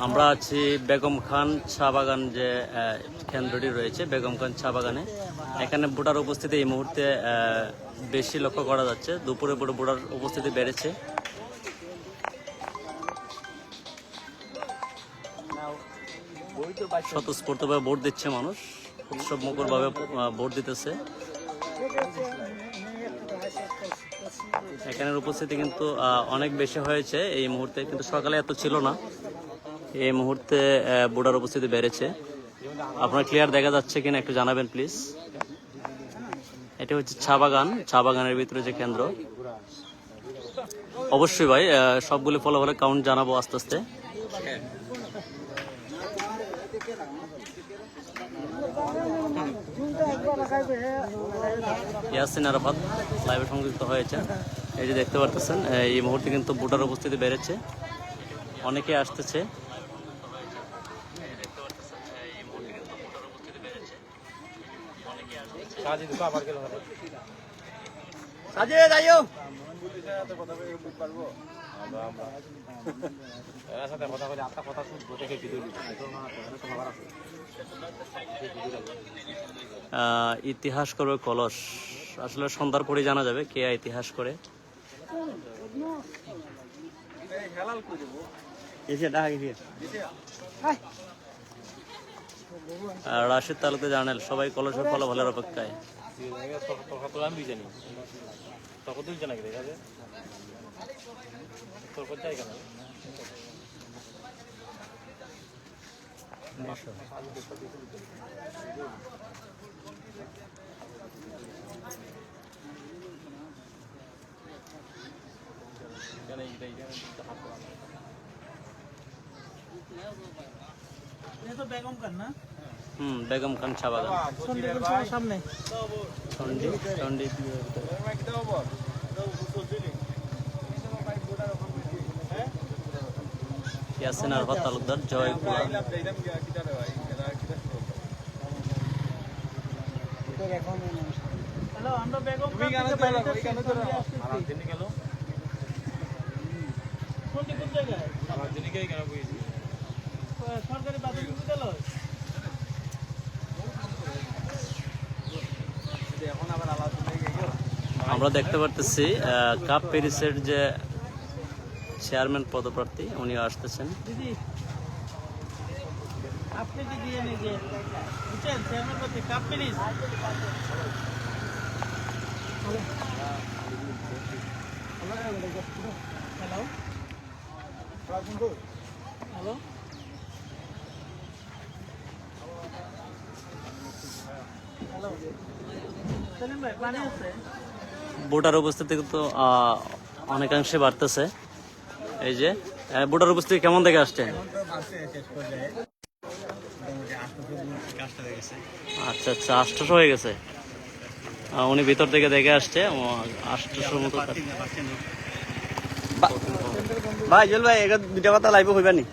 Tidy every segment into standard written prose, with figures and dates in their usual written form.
আমরা আছি বেগম খান চা বাগান যে কেন্দ্রটি রয়েছে বেগম খান চা বাগানে। এখানে ভোটার উপস্থিতি এই মুহূর্তে বেশি লক্ষ্য করা যাচ্ছে। দুপুরে পরে ভোটার উপস্থিতি বেড়েছে। স্বতঃস্ফূর্তভাবে ভোট দিচ্ছে মানুষ, উৎসব মুখরভাবে ভোট দিতেছে। এখানের উপস্থিতি কিন্তু অনেক বেশি হয়েছে এই মুহূর্তে, কিন্তু সকালে এত ছিল না। এই মুহূর্তে ভোটার উপস্থিতি বেড়েছে। আপনার ক্লিয়ার দেখা যাচ্ছে কিনা একটু জানাবেন প্লিজ। এটা হচ্ছে চা বাগান, চা বাগানের ভিতরে যে কেন্দ্র। অবশ্যই ভাই সবগুলো ফলাফল কাউন্ট জানাবো আস্তে আস্তে। ইয়াসিন আরাফাত লাইভে সংযুক্ত হয়েছে। এই যে দেখতে পারতেছেন এই মুহূর্তে কিন্তু ভোটার উপস্থিতি বেড়েছে, অনেকে আসতেছে। ইতিহাস করবে কলস, আসলে সন্ধ্যার পরে জানা যাবে কে ইতিহাস করে। রাশিদ তালুকদার জানাল সবাই কলসের ফলাফলের অপেক্ষায়। বেগম খান চা বাগান সামনে। ইয়াসিন আরাফাত তালুকদার জয়পুরা। আমরা দেখতে পারতেছি কাপ প্যারিসের যে চেয়ারম্যান পদপ্রার্থী উনি আসতেছেন। ভোটার উপস্থিতি কিন্তু অনেকাংশে বাড়তেছে। এই যে ভোটার উপস্থিতি কেমন দেখে আসছেন? আচ্ছা আচ্ছা, 800 হয়ে গেছে। উনি ভিতর থেকে দেখে আসছে 800 মতো। ভাই জল ভাই এটা দুটা কথা লাইভে হইবানি।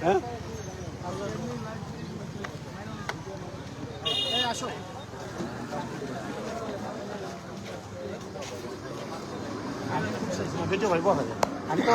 হ্যাঁ আসো। ভিডিও ভাই বলা যায়। আমি তো